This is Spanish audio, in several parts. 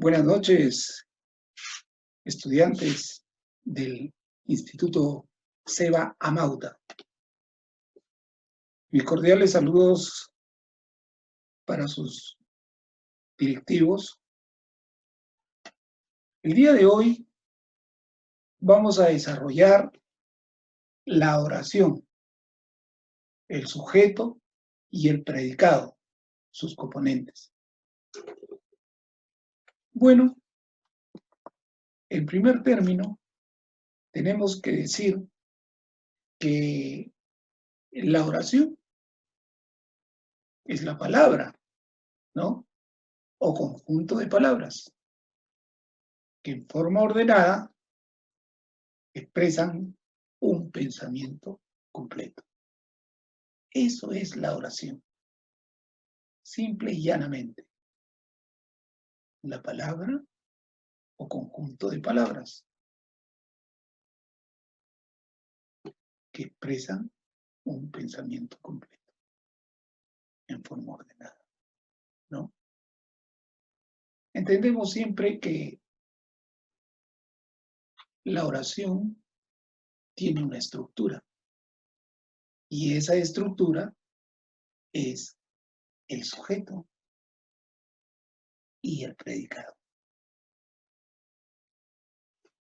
Buenas noches, estudiantes del Instituto Seba Amauta. Mis cordiales saludos para sus directivos. El día de hoy vamos a desarrollar la oración, el sujeto y el predicado, sus componentes. Bueno, en primer término, tenemos que decir que la oración es la palabra, ¿no? O conjunto de palabras que en forma ordenada expresan un pensamiento completo. Eso es la oración, simple y llanamente. La palabra o conjunto de palabras que expresan un pensamiento completo en forma ordenada, ¿no? Entendemos siempre que la oración tiene una estructura y esa estructura es el sujeto y el predicado.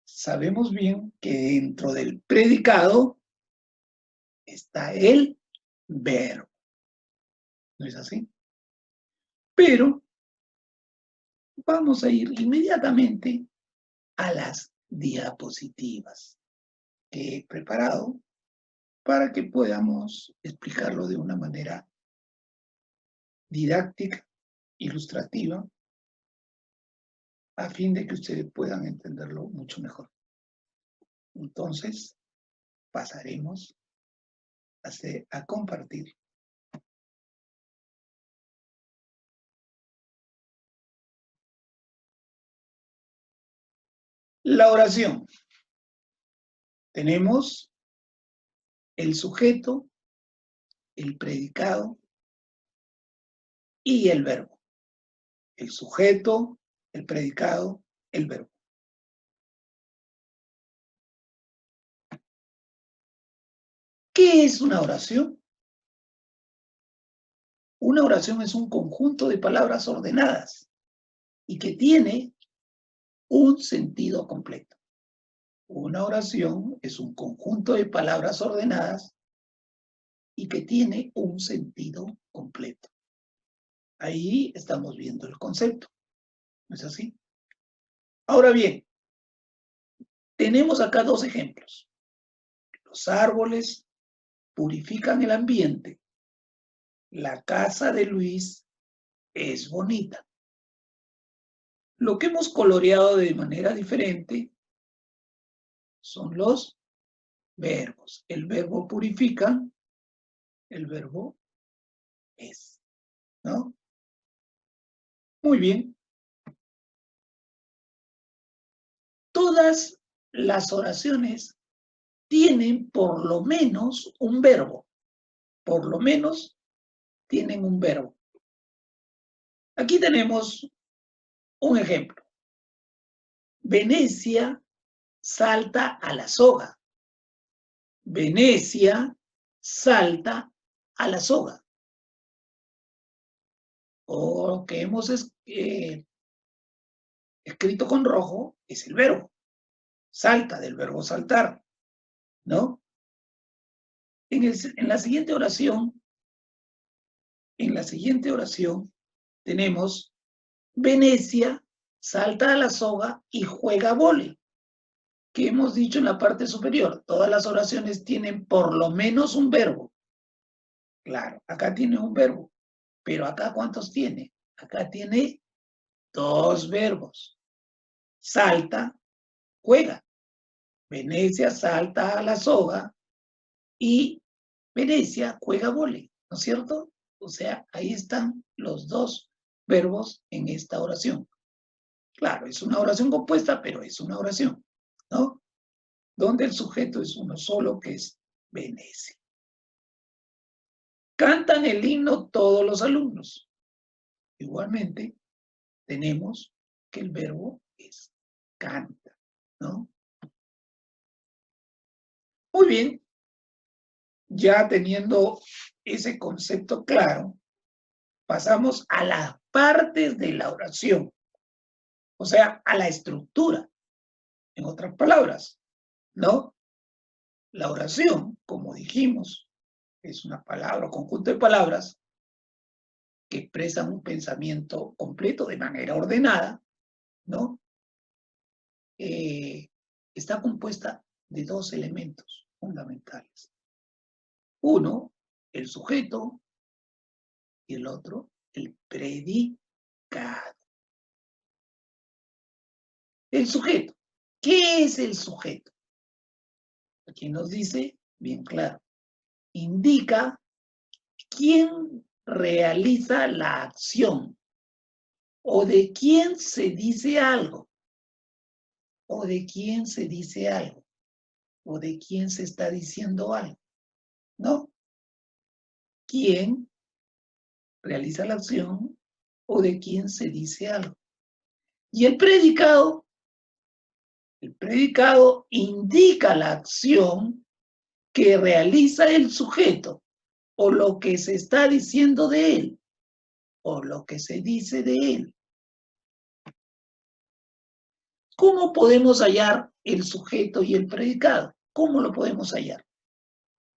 Sabemos bien que dentro del predicado está el verbo. ¿No es así? Pero vamos a ir inmediatamente a las diapositivas que he preparado para que podamos explicarlo de una manera didáctica, ilustrativa, a fin de que ustedes puedan entenderlo mucho mejor. Entonces, pasaremos a compartir. La oración. Tenemos el sujeto, el predicado y el verbo. El sujeto, el predicado, el verbo. ¿Qué es una oración? Una oración es un conjunto de palabras ordenadas y que tiene un sentido completo. Una oración es un conjunto de palabras ordenadas y que tiene un sentido completo. Ahí estamos viendo el concepto, ¿no es así? Ahora bien, tenemos acá dos ejemplos. Los árboles purifican el ambiente. La casa de Luis es bonita. Lo que hemos coloreado de manera diferente son los verbos. El verbo purifica, el verbo es, ¿no? Muy bien. Todas las oraciones tienen por lo menos un verbo. Por lo menos tienen un verbo. Aquí tenemos un ejemplo. Venecia salta a la soga. Venecia salta a la soga. O que hemos escrito con rojo es el verbo. Salta, del verbo saltar, ¿no? En la siguiente oración tenemos Venecia salta a la soga y juega vóley. Que hemos dicho en la parte superior, todas las oraciones tienen por lo menos un verbo. Claro, acá tiene un verbo, pero acá ¿cuántos tiene? Acá tiene dos verbos. Salta, juega. Venecia salta a la soga y Venecia juega vóley, ¿no es cierto? O sea, ahí están los dos verbos en esta oración. Claro, es una oración compuesta, pero es una oración, ¿no? Donde el sujeto es uno solo, que es Venecia. Cantan el himno todos los alumnos. Igualmente, tenemos que el verbo es canta, ¿no? Muy bien, ya teniendo ese concepto claro, pasamos a las partes de la oración, o sea, a la estructura, en otras palabras, ¿no? La oración, como dijimos, es una palabra o conjunto de palabras que expresan un pensamiento completo de manera ordenada, ¿no? Está compuesta de dos elementos fundamentales. Uno, el sujeto, y el otro, el predicado. El sujeto. ¿Qué es el sujeto? Aquí nos dice, bien claro, indica quién realiza la acción o de quién se dice algo, o de quién se dice algo, o de quién se está diciendo algo, ¿no? ¿Quién realiza la acción o de quién se dice algo? Y el predicado indica la acción que realiza el sujeto o lo que se está diciendo de él o lo que se dice de él. ¿Cómo podemos hallar el sujeto y el predicado? ¿Cómo lo podemos hallar?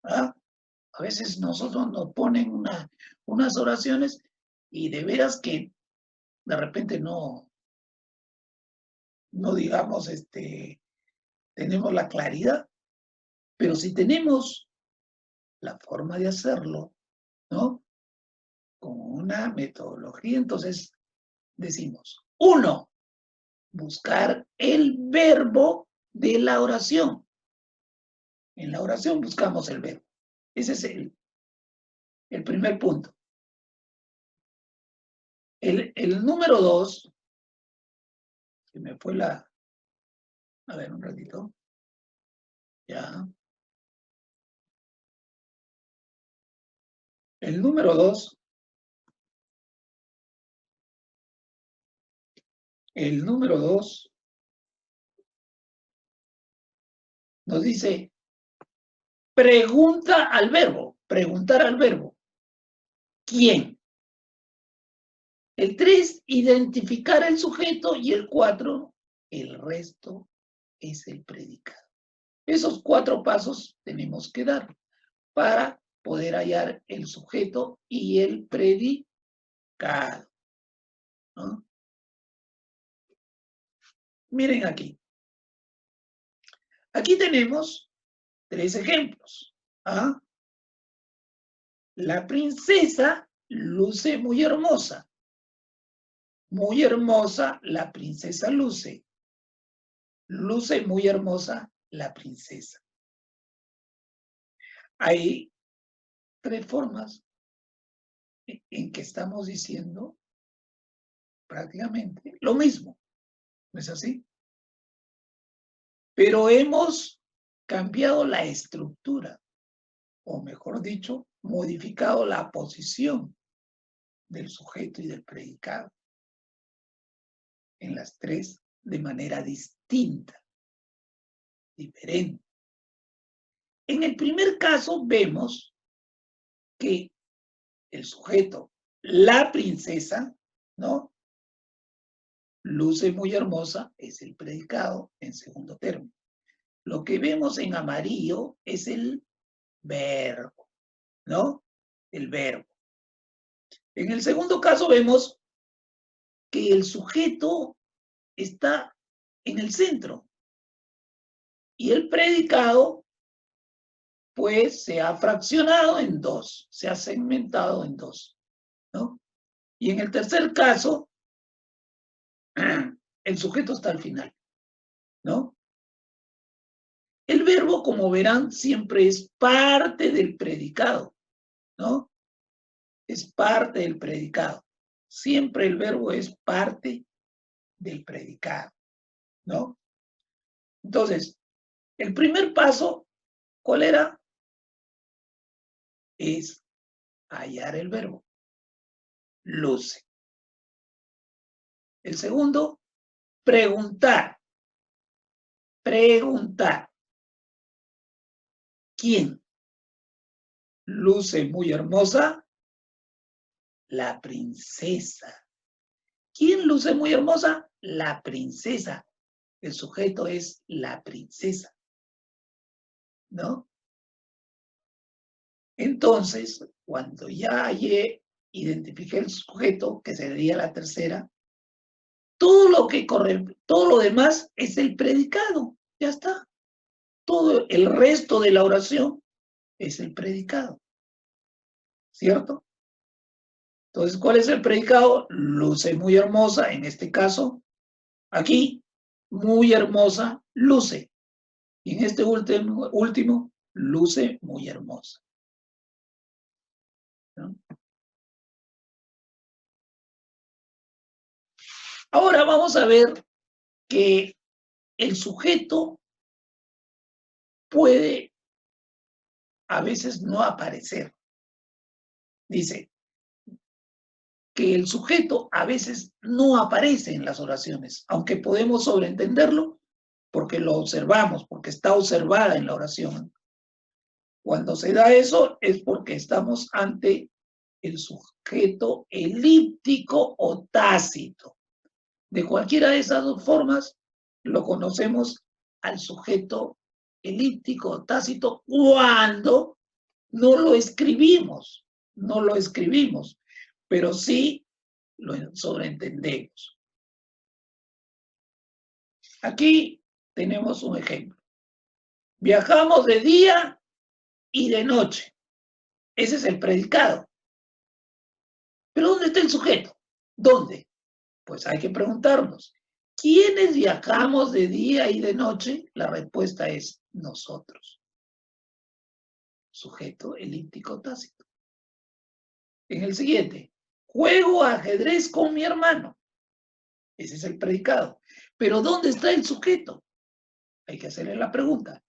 ¿Ah? A veces nosotros nos ponen unas oraciones y de veras que de repente no digamos, tenemos la claridad, pero si tenemos la forma de hacerlo, ¿no? Con una metodología, entonces decimos, uno, buscar el verbo de la oración. En la oración buscamos el verbo. Ese es el primer punto. El número dos, se me fue a ver un ratito, ya. El número dos nos dice, pregunta al verbo, preguntar al verbo. ¿Quién? El 3, identificar el sujeto, y el 4, el resto es el predicado. Esos 4 pasos tenemos que dar para poder hallar el sujeto y el predicado, ¿no? Miren aquí. Aquí tenemos 3 ejemplos. ¿Ah? La princesa luce muy hermosa. Muy hermosa la princesa luce. Luce muy hermosa la princesa. Hay 3 formas en que estamos diciendo prácticamente lo mismo. ¿No es así? Pero hemos cambiado la estructura, o mejor dicho, modificado la posición del sujeto y del predicado en las 3 de manera distinta, diferente. En el primer caso vemos que el sujeto, la princesa, ¿no? Luce muy hermosa, es el predicado en segundo término. Lo que vemos en amarillo es el verbo, ¿no? El verbo. En el segundo caso vemos que el sujeto está en el centro y el predicado, pues, se ha fraccionado en 2, se ha segmentado en 2, ¿no? Y en el tercer caso, el sujeto está al final, ¿no? El verbo, como verán, siempre es parte del predicado, ¿no? Es parte del predicado. Siempre el verbo es parte del predicado, ¿no? Entonces, el primer paso, ¿cuál era? Es hallar el verbo. Luce. El segundo, Preguntar. Preguntar. ¿Quién luce muy hermosa? La princesa. ¿Quién luce muy hermosa? La princesa. El sujeto es la princesa, ¿no? Entonces, cuando ya identifiqué el sujeto, que sería la tercera, todo lo demás es el predicado. Ya está. Todo el resto de la oración es el predicado. ¿Cierto? Entonces, ¿cuál es el predicado? Luce muy hermosa, en este caso, aquí, muy hermosa, luce. Y en este último luce muy hermosa, ¿no? Ahora vamos a ver que el sujeto puede a veces no aparecer. Dice que el sujeto a veces no aparece en las oraciones, aunque podemos sobreentenderlo porque lo observamos, porque está observada en la oración. Cuando se da eso es porque estamos ante el sujeto elíptico o tácito. De cualquiera de esas dos formas lo conocemos al sujeto elíptico o tácito cuando no lo escribimos, pero sí lo sobreentendemos. Aquí tenemos un ejemplo. Viajamos de día y de noche. Ese es el predicado. ¿Pero dónde está el sujeto? ¿Dónde? Pues hay que preguntarnos. ¿Quiénes viajamos de día y de noche? La respuesta es nosotros. Sujeto elíptico tácito. En el siguiente, juego ajedrez con mi hermano. Ese es el predicado. ¿Pero dónde está el sujeto? Hay que hacerle la pregunta.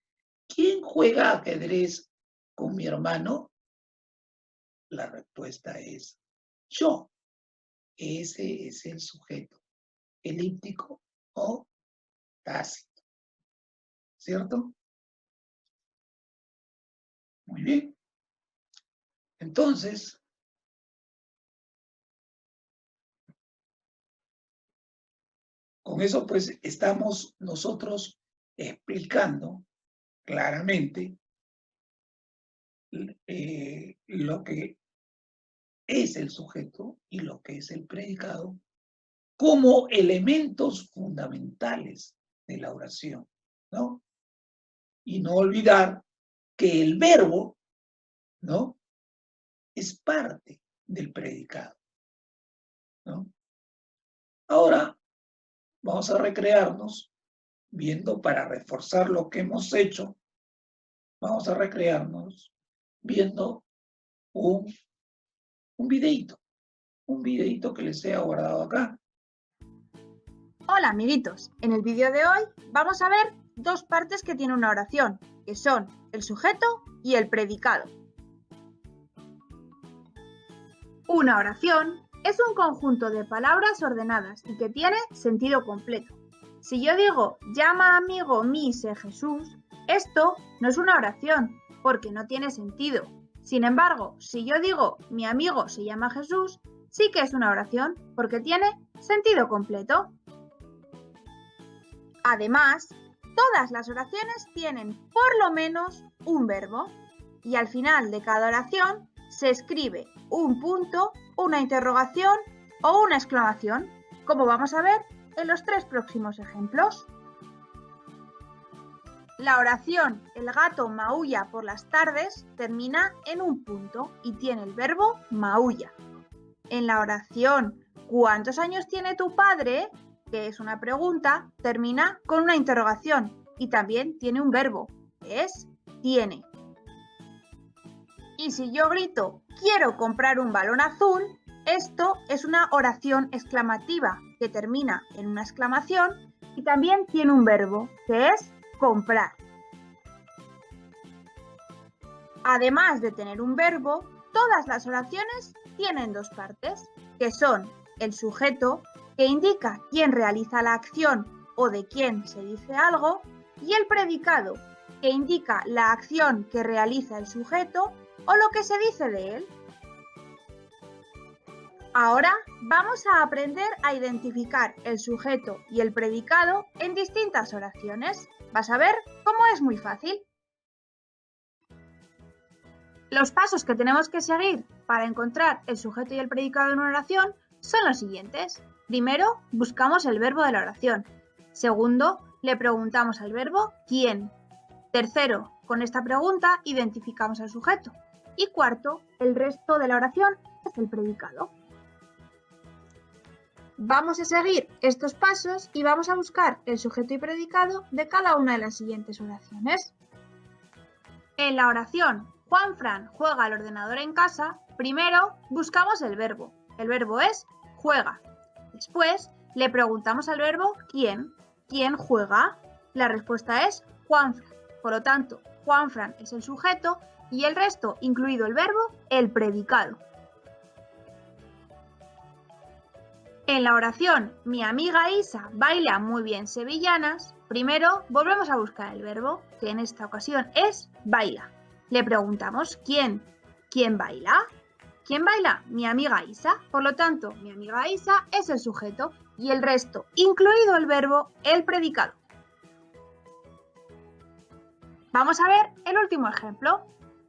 ¿Quién juega ajedrez con mi hermano? La respuesta es yo. Ese es el sujeto elíptico o tácito. ¿Cierto? Muy bien. Entonces, con eso pues estamos nosotros explicando claramente lo que es el sujeto y lo que es el predicado como elementos fundamentales de la oración, ¿no? Y no olvidar que el verbo, ¿no?, es parte del predicado, ¿no? Ahora vamos a recrearnos viendo, para reforzar lo que hemos hecho, vamos a recrearnos viendo un videíto que les he guardado acá. Hola amiguitos, en el vídeo de hoy vamos a ver dos partes que tiene una oración, que son el sujeto y el predicado. Una oración es un conjunto de palabras ordenadas y que tiene sentido completo. Si yo digo, llama amigo mi sé Jesús, esto no es una oración, porque no tiene sentido. Sin embargo, si yo digo, mi amigo se llama Jesús, sí que es una oración, porque tiene sentido completo. Además, todas las oraciones tienen por lo menos un verbo y al final de cada oración se escribe un punto, una interrogación o una exclamación, como vamos a ver en los tres próximos ejemplos. La oración "el gato maulla por las tardes" termina en un punto y tiene el verbo maulla. En la oración "¿cuántos años tiene tu padre?", que es una pregunta, termina con una interrogación y también tiene un verbo, que es tiene. Y si yo grito "quiero comprar un balón azul", esto es una oración exclamativa que termina en una exclamación y también tiene un verbo, que es comprar. Además de tener un verbo, todas las oraciones tienen dos partes, que son el sujeto que indica quién realiza la acción o de quién se dice algo, y el predicado, que indica la acción que realiza el sujeto o lo que se dice de él. Ahora vamos a aprender a identificar el sujeto y el predicado en distintas oraciones. Vas a ver cómo es muy fácil. Los pasos que tenemos que seguir para encontrar el sujeto y el predicado en una oración son los siguientes. Primero, buscamos el verbo de la oración. Segundo, le preguntamos al verbo ¿quién? Tercero, con esta pregunta identificamos al sujeto. Y cuarto, el resto de la oración es el predicado. Vamos a seguir estos pasos y vamos a buscar el sujeto y predicado de cada una de las siguientes oraciones. En la oración Juanfran juega al ordenador en casa, primero buscamos el verbo. El verbo es juega. Después le preguntamos al verbo ¿quién? ¿Quién juega? La respuesta es Juanfran. Por lo tanto, Juanfran es el sujeto y el resto, incluido el verbo, el predicado. En la oración mi amiga Isa baila muy bien sevillanas, primero volvemos a buscar el verbo, que en esta ocasión es baila. Le preguntamos ¿quién? ¿Quién baila? ¿Quién baila? Mi amiga Isa. Por lo tanto, mi amiga Isa es el sujeto y el resto, incluido el verbo, el predicado. Vamos a ver el último ejemplo.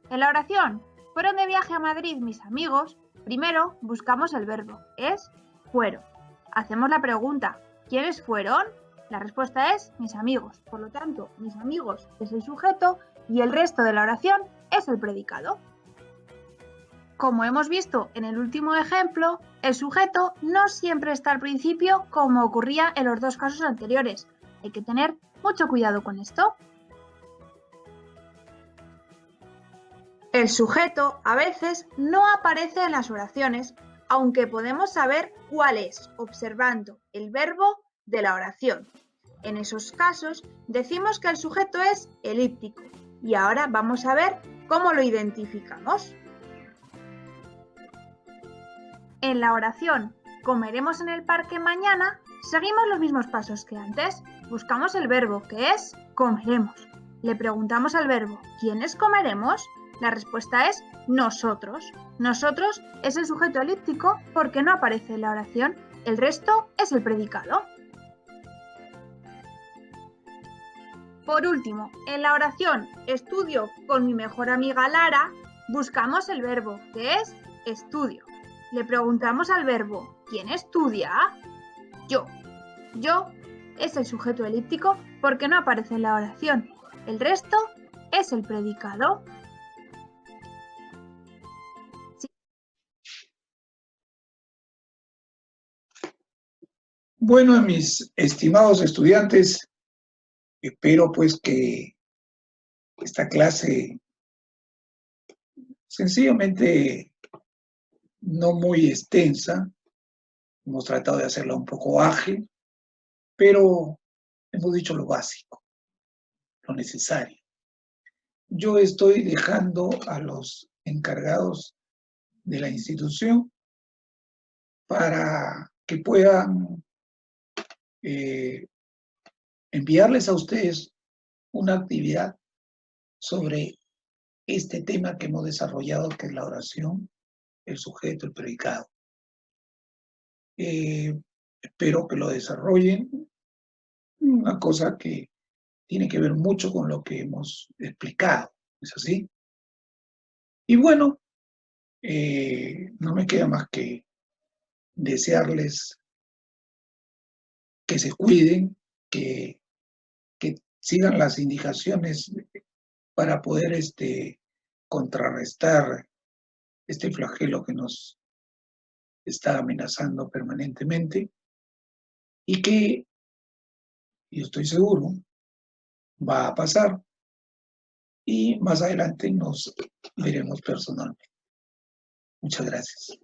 En la oración fueron de viaje a Madrid mis amigos, primero buscamos el verbo, es fueron. Hacemos la pregunta, ¿quiénes fueron? La respuesta es mis amigos. Por lo tanto, mis amigos es el sujeto y el resto de la oración es el predicado. Como hemos visto en el último ejemplo, el sujeto no siempre está al principio como ocurría en los dos casos anteriores. Hay que tener mucho cuidado con esto. El sujeto a veces no aparece en las oraciones, aunque podemos saber cuál es observando el verbo de la oración. En esos casos decimos que el sujeto es elíptico y ahora vamos a ver cómo lo identificamos. En la oración comeremos en el parque mañana, seguimos los mismos pasos que antes. Buscamos el verbo que es comeremos. Le preguntamos al verbo ¿quiénes comeremos? La respuesta es nosotros. Nosotros es el sujeto elíptico porque no aparece en la oración. El resto es el predicado. Por último, en la oración estudio con mi mejor amiga Lara, buscamos el verbo que es estudio. Le preguntamos al verbo ¿quién estudia? Yo. Yo es el sujeto elíptico porque no aparece en la oración. El resto es el predicado. Bueno, mis estimados estudiantes, espero pues que esta clase sencillamente no muy extensa, hemos tratado de hacerla un poco ágil, pero hemos dicho lo básico, lo necesario. Yo estoy dejando a los encargados de la institución para que puedan enviarles a ustedes una actividad sobre este tema que hemos desarrollado, que es la oración, el sujeto, el predicado. Espero que lo desarrollen, una cosa que tiene que ver mucho con lo que hemos explicado, ¿es así? Y bueno, no me queda más que desearles que se cuiden, que sigan las indicaciones para poder contrarrestar este flagelo que nos está amenazando permanentemente y que, yo estoy seguro, va a pasar y más adelante nos veremos personalmente. Muchas gracias.